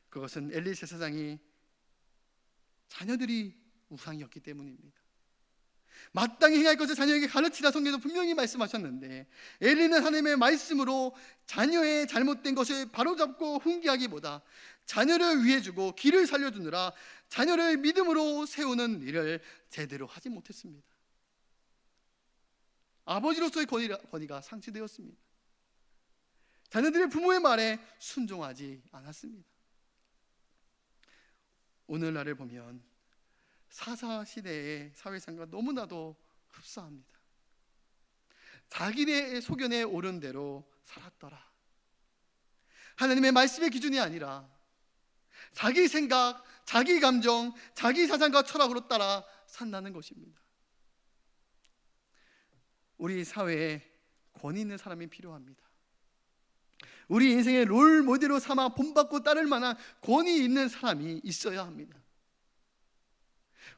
그것은 엘리 제사장이 자녀들이 우상이었기 때문입니다. 마땅히 행할 것을 자녀에게 가르치라 성경에서 분명히 말씀하셨는데, 엘리는 하나님의 말씀으로 자녀의 잘못된 것을 바로잡고 훈계하기보다 자녀를 위해 주고 길을 살려주느라 자녀를 믿음으로 세우는 일을 제대로 하지 못했습니다. 아버지로서의 권위가 상실되었습니다. 자녀들의 부모의 말에 순종하지 않았습니다. 오늘날을 보면 사사시대의 사회상과 너무나도 흡사합니다. 자기네 소견에 옳은 대로 살았더라. 하나님의 말씀의 기준이 아니라 자기 생각, 자기 감정, 자기 사상과 철학으로 따라 산다는 것입니다. 우리 사회에 권위 있는 사람이 필요합니다. 우리 인생의 롤 모델로 삼아 본받고 따를 만한 권위 있는 사람이 있어야 합니다.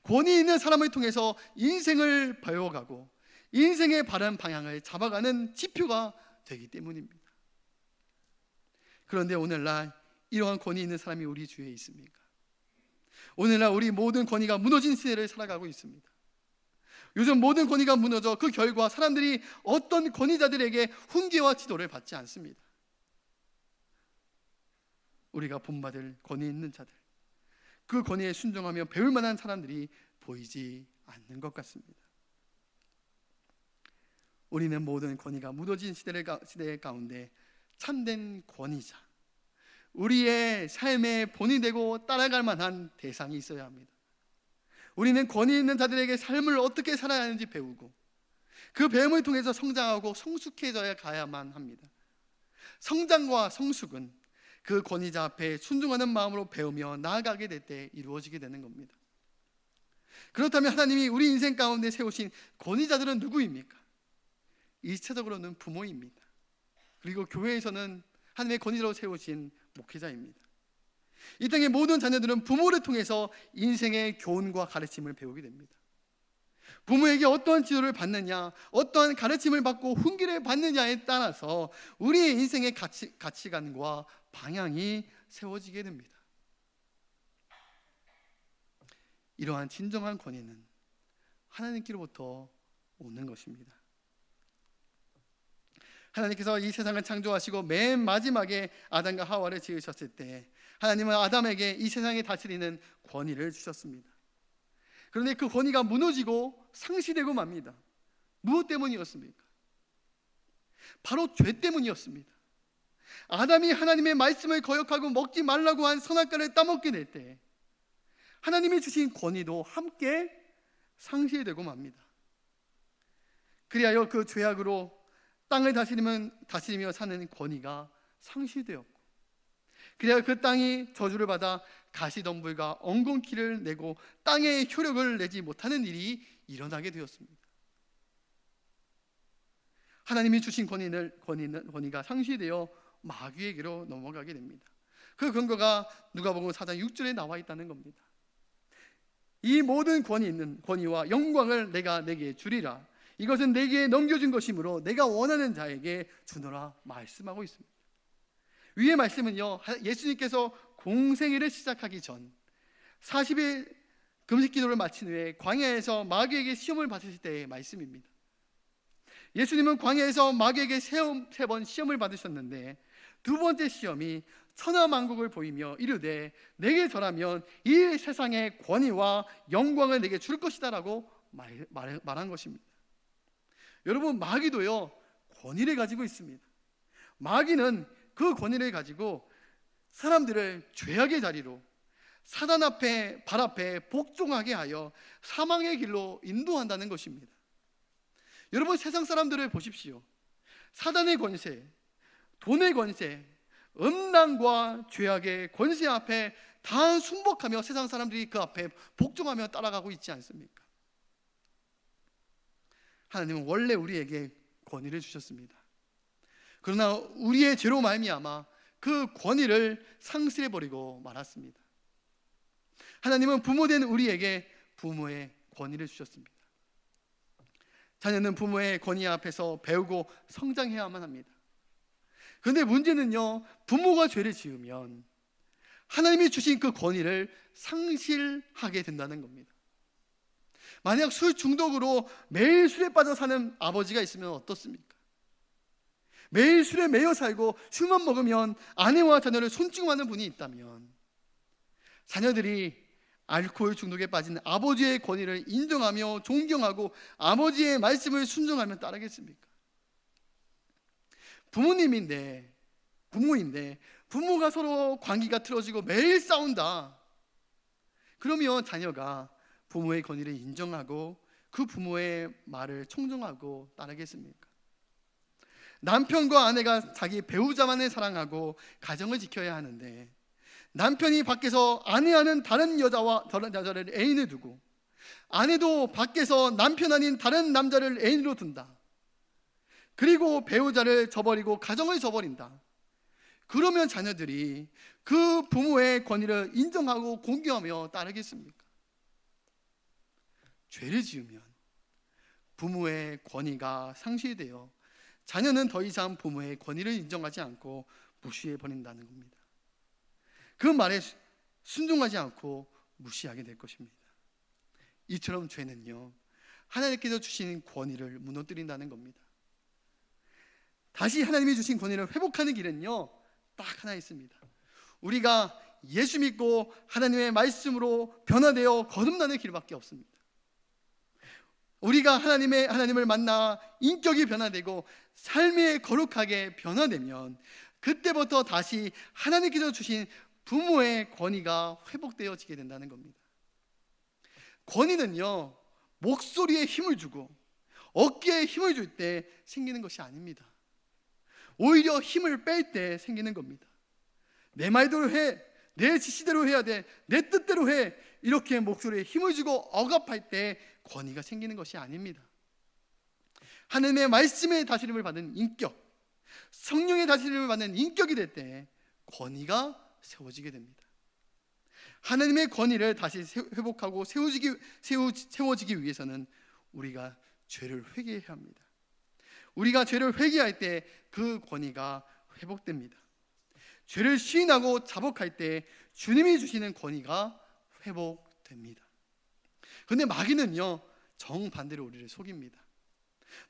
권위 있는 사람을 통해서 인생을 배워가고 인생의 바른 방향을 잡아가는 지표가 되기 때문입니다. 그런데 오늘날 이러한 권위 있는 사람이 우리 주위에 있습니까? 오늘날 우리 모든 권위가 무너진 시대를 살아가고 있습니다. 요즘 모든 권위가 무너져 그 결과 사람들이 어떤 권위자들에게 훈계와 지도를 받지 않습니다. 우리가 본받을 권위 있는 자들, 그 권위에 순종하며 배울 만한 사람들이 보이지 않는 것 같습니다. 우리는 모든 권위가 무너진 시대 가운데 참된 권위자, 우리의 삶의 본이 되고 따라갈 만한 대상이 있어야 합니다. 우리는 권위 있는 자들에게 삶을 어떻게 살아야 하는지 배우고 그 배움을 통해서 성장하고 성숙해져야 가야만 합니다. 성장과 성숙은 그 권위자 앞에 순종하는 마음으로 배우며 나아가게 될 때 이루어지게 되는 겁니다. 그렇다면 하나님이 우리 인생 가운데 세우신 권위자들은 누구입니까? 1차적으로는 부모입니다. 그리고 교회에서는 하나님의 권위자로 세우신 목회자입니다. 이 땅의 모든 자녀들은 부모를 통해서 인생의 교훈과 가르침을 배우게 됩니다. 부모에게 어떠한 지도를 받느냐, 어떠한 가르침을 받고 훈계를 받느냐에 따라서 우리의 인생의 가치관과 방향이 세워지게 됩니다. 이러한 진정한 권위는 하나님께로부터 오는 것입니다. 하나님께서 이 세상을 창조하시고 맨 마지막에 아담과 하와를 지으셨을 때 하나님은 아담에게 이 세상에 다스리는 권위를 주셨습니다. 그런데 그 권위가 무너지고 상실되고 맙니다. 무엇 때문이었습니까? 바로 죄 때문이었습니다. 아담이 하나님의 말씀을 거역하고 먹지 말라고 한 선악과를 따먹게 될 때 하나님이 주신 권위도 함께 상실되고 맙니다. 그리하여 그 죄악으로 땅을 다스리며 사는 권위가 상실되었고, 그래야 그 땅이 저주를 받아 가시덤불과 엉겅퀴를 내고 땅에 효력을 내지 못하는 일이 일어나게 되었습니다. 하나님이 주신 권위가 상실되어 마귀에게로 넘어가게 됩니다. 그 근거가 누가복음 4장 6절에 나와 있다는 겁니다. 이 모든 권위와 영광을 내가 내게 주리라. 이것은 내게 넘겨준 것이므로 내가 원하는 자에게 주노라 말씀하고 있습니다. 위의 말씀은요, 예수님께서 공생애를 시작하기 전 40일 금식 기도를 마친 후에 광야에서 마귀에게 시험을 받으실 때의 말씀입니다. 예수님은 광야에서 마귀에게 세 번 시험을 받으셨는데 두 번째 시험이 천하만국을 보이며 이르되 내게 절하면 이 세상의 권위와 영광을 내게 줄 것이다 라고 말한 것입니다. 여러분, 마귀도요 권위를 가지고 있습니다. 마귀는 그 권위를 가지고 사람들을 죄악의 자리로 사단 앞에 발 앞에 복종하게 하여 사망의 길로 인도한다는 것입니다. 여러분, 세상 사람들을 보십시오. 사단의 권세, 돈의 권세, 음란과 죄악의 권세 앞에 다 순복하며 세상 사람들이 그 앞에 복종하며 따라가고 있지 않습니까? 하나님은 원래 우리에게 권위를 주셨습니다. 그러나 우리의 죄로 말미암아 그 권위를 상실해버리고 말았습니다. 하나님은 부모된 우리에게 부모의 권위를 주셨습니다. 자녀는 부모의 권위 앞에서 배우고 성장해야만 합니다. 그런데 문제는요, 부모가 죄를 지으면 하나님이 주신 그 권위를 상실하게 된다는 겁니다. 만약 술 중독으로 매일 술에 빠져 사는 아버지가 있으면 어떻습니까? 매일 술에 매여 살고 술만 먹으면 아내와 자녀를 손찌검하는 분이 있다면, 자녀들이 알코올 중독에 빠진 아버지의 권위를 인정하며 존경하고 아버지의 말씀을 순종하며 따르겠습니까? 부모인데 부모가 서로 관계가 틀어지고 매일 싸운다. 그러면 자녀가 부모의 권위를 인정하고 그 부모의 말을 청정하고 따르겠습니까? 남편과 아내가 자기 배우자만을 사랑하고 가정을 지켜야 하는데, 남편이 밖에서 아내와는 다른 여자를 애인을 두고, 아내도 밖에서 남편 아닌 다른 남자를 애인으로 둔다. 그리고 배우자를 저버리고 가정을 저버린다. 그러면 자녀들이 그 부모의 권위를 인정하고 공경하며 따르겠습니까? 죄를 지으면 부모의 권위가 상실되어 자녀는 더 이상 부모의 권위를 인정하지 않고 무시해 버린다는 겁니다. 그 말에 순종하지 않고 무시하게 될 것입니다. 이처럼 죄는요, 하나님께서 주신 권위를 무너뜨린다는 겁니다. 다시 하나님이 주신 권위를 회복하는 길은요, 딱 하나 있습니다. 우리가 예수 믿고 하나님의 말씀으로 변화되어 거듭나는 길밖에 없습니다. 우리가 하나님을 만나 인격이 변화되고 삶이 거룩하게 변화되면, 그때부터 다시 하나님께서 주신 부모의 권위가 회복되어지게 된다는 겁니다. 권위는요, 목소리에 힘을 주고 어깨에 힘을 줄 때 생기는 것이 아닙니다. 오히려 힘을 뺄 때 생기는 겁니다. 내 말대로 해, 내 지시대로 해야 돼, 내 뜻대로 해, 이렇게 목소리에 힘을 주고 억압할 때 권위가 생기는 것이 아닙니다. 하나님의 말씀의 다스림을 받은 인격, 성령의 다스림을 받는 인격이 될 때 권위가 세워지게 됩니다. 하나님의 권위를 다시 회복하고 세워지기 위해서는 우리가 죄를 회개해야 합니다. 우리가 죄를 회개할 때 그 권위가 회복됩니다. 죄를 시인하고 자복할 때 주님이 주시는 권위가 회복됩니다. 그런데 마귀는요, 정반대로 우리를 속입니다.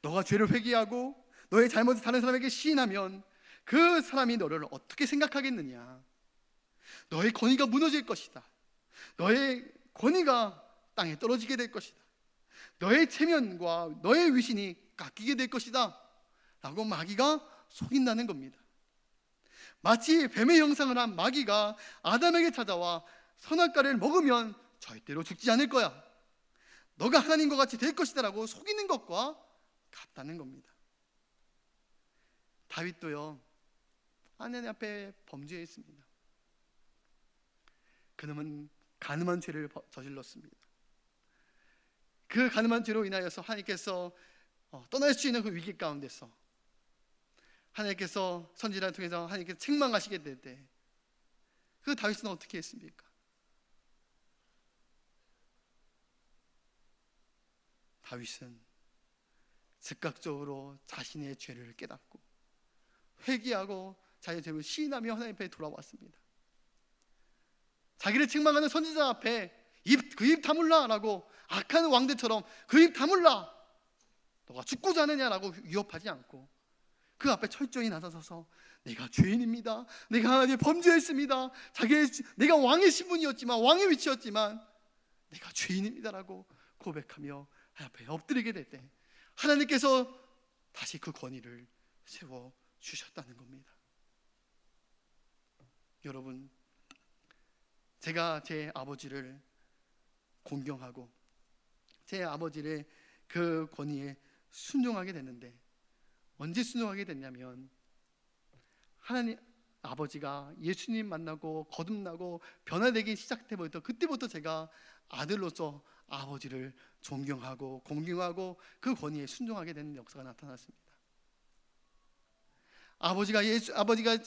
너가 죄를 회개하고 너의 잘못을 다른 사람에게 시인하면 그 사람이 너를 어떻게 생각하겠느냐, 너의 권위가 무너질 것이다, 너의 권위가 땅에 떨어지게 될 것이다, 너의 체면과 너의 위신이 깎이게 될 것이다 라고 마귀가 속인다는 겁니다. 마치 뱀의 형상을 한 마귀가 아담에게 찾아와 선악과를 먹으면 절대로 죽지 않을 거야, 너가 하나님과 같이 될 것이다 라고 속이는 것과 같다는 겁니다. 다윗도요, 하나님 앞에 범죄했습니다. 그놈은 간음한 죄를 저질렀습니다. 그 간음한 죄로 인하여서 하나님께서 떠날 수 있는 그 위기 가운데서 하나님께서 선지자를 통해서 하나님께서 책망하시게 될 때 그 다윗은 어떻게 했습니까? 다윗은 즉각적으로 자신의 죄를 깨닫고 회개하고 자기의 죄를 시인하며 하나님 앞에 돌아왔습니다. 자기를 책망하는 선지자 앞에 그 입 다물라 라고, 악한 왕들처럼 그 입 다물라, 너가 죽고자 하느냐라고 위협하지 않고 그 앞에 철저히 나서서 내가 죄인입니다, 내가 하나님의 범죄했습니다, 내가 왕의 신분이었지만, 왕의 위치였지만 내가 죄인입니다라고 고백하며 하나님 앞에 엎드리게 될 때 하나님께서 다시 그 권위를 세워주셨다는 겁니다. 여러분, 제가 제 아버지를 공경하고 제 아버지의 그 권위에 순종하게 됐는데, 언제 순종하게 됐냐면 하나님 아버지가 예수님 만나고 거듭나고 변화되기 시작되부터, 그때부터 제가 아들로서 아버지를 존경하고 공경하고 그 권위에 순종하게 되는 역사가 나타났습니다. 아버지가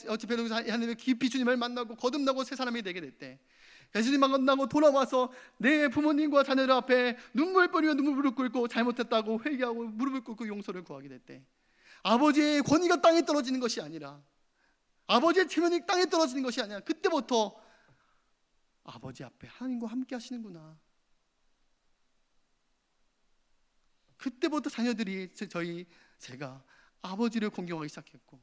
어찌 배우면서 하나님의 깊이 주님을 만나고 거듭나고 새 사람이 되게 될 때, 예수님 만나고 돌아와서 내 부모님과 자녀들 앞에 눈물 뿌리며 눈물을 꿇고 잘못했다고 회개하고 무릎을 꿇고 용서를 구하게 될 때, 아버지의 권위가 땅에 떨어지는 것이 아니라, 아버지의 체면이 땅에 떨어지는 것이 아니라, 그때부터 아버지 앞에 하나님과 함께 하시는구나. 그때부터 자녀들이 제가 아버지를 공경하기 시작했고,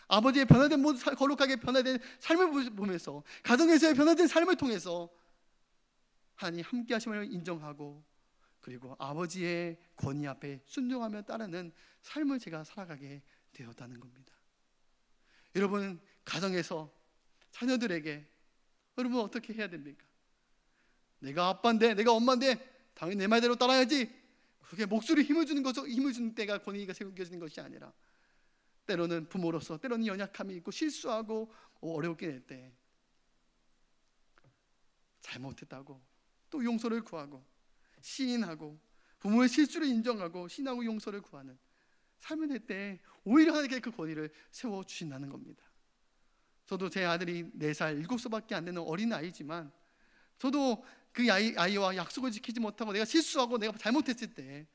아버지의 변화된 모습, 거룩하게 변화된 삶을 보면서, 가정에서의 변화된 삶을 통해서 하나님 함께 하심을 인정하고, 그리고 아버지의 권위 앞에 순종하며 따르는 삶을 제가 살아가게 되었다는 겁니다. 여러분, 가정에서 자녀들에게 여러분 어떻게 해야 됩니까? 내가 아빠인데, 내가 엄마인데 당연히 내 말대로 따라야지. 그게 목소리 힘을 주는 거죠. 힘을 주는 때가 권위가 세워지는 것이 아니라, 때로는 부모로서 때로는 연약함이 있고 실수하고 어렵게 될 때 잘못했다고 또 용서를 구하고 시인하고 부모의 실수를 인정하고 시인하고 용서를 구하는 삶을 낼 때 오히려 하나님께 그 권위를 세워주신다는 겁니다. 저도 제 아들이 4살, 7살밖에 안 되는 어린 아이지만, 저도 그 아이와 약속을 지키지 못하고 내가 실수하고 내가 잘못했을 때,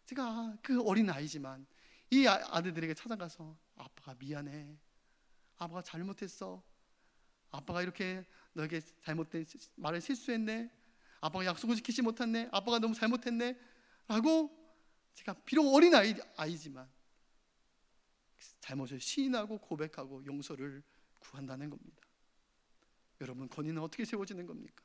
제가 그 어린 아이지만 이 아들들에게 찾아가서 아빠가 미안해, 아빠가 잘못했어, 아빠가 이렇게 너에게 잘못된 말을 실수했네, 아빠가 약속을 지키지 못했네, 아빠가 너무 잘못했네 라고 제가 비록 어린 아이지만 잘못을 시인하고 고백하고 용서를 구한다는 겁니다. 여러분, 권위는 어떻게 세워지는 겁니까?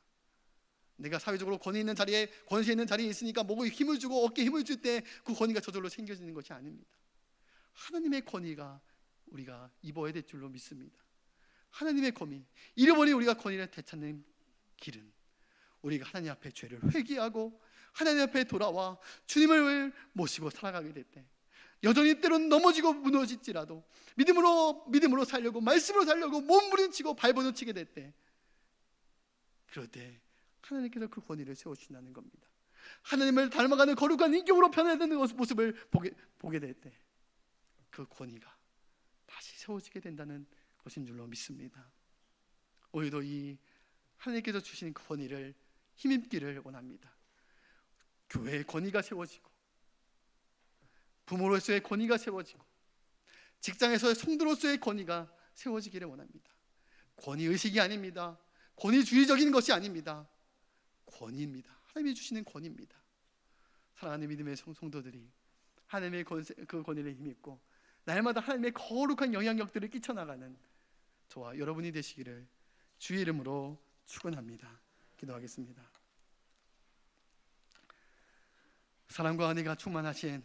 내가 사회적으로 권위 있는 자리에, 권세 있는 자리에 있으니까 목에 힘을 주고 어깨에 힘을 줄 때 그 권위가 저절로 생겨지는 것이 아닙니다. 하나님의 권위가 우리가 입어야 될 줄로 믿습니다. 하나님의 권위, 잃어버린 우리가 권위를 되찾는 길은 우리가 하나님 앞에 죄를 회개하고 하나님 앞에 돌아와 주님을 모시고 살아가게 될 때, 여전히 때로는 넘어지고 무너질지라도 믿음으로 살려고, 말씀으로 살려고 몸부림치고 발버둥치게 될 때, 그럴 때 하나님께서 그 권위를 세워주신다는 겁니다. 하나님을 닮아가는 거룩한 인격으로 변화되는 모습을 보게 될 때 그 권위가 다시 세워지게 된다는 것인 줄로 믿습니다. 오늘도 이 하나님께서 주신 권위를 힘입기를 원합니다. 교회의 권위가 세워지고, 부모로서의 권위가 세워지고, 직장에서의 성도로서의 권위가 세워지기를 원합니다. 권위의식이 아닙니다. 권위주의적인 것이 아닙니다. 권위입니다. 하나님이 주시는 권위입니다. 사랑하는 믿음의 성도들이 하나님의 그 권위를 힘입고 날마다 하나님의 거룩한 영향력들을 끼쳐나가는 저와 여러분이 되시기를 주의 이름으로 축원합니다. 기도하겠습니다. 사랑과 은혜가 충만하신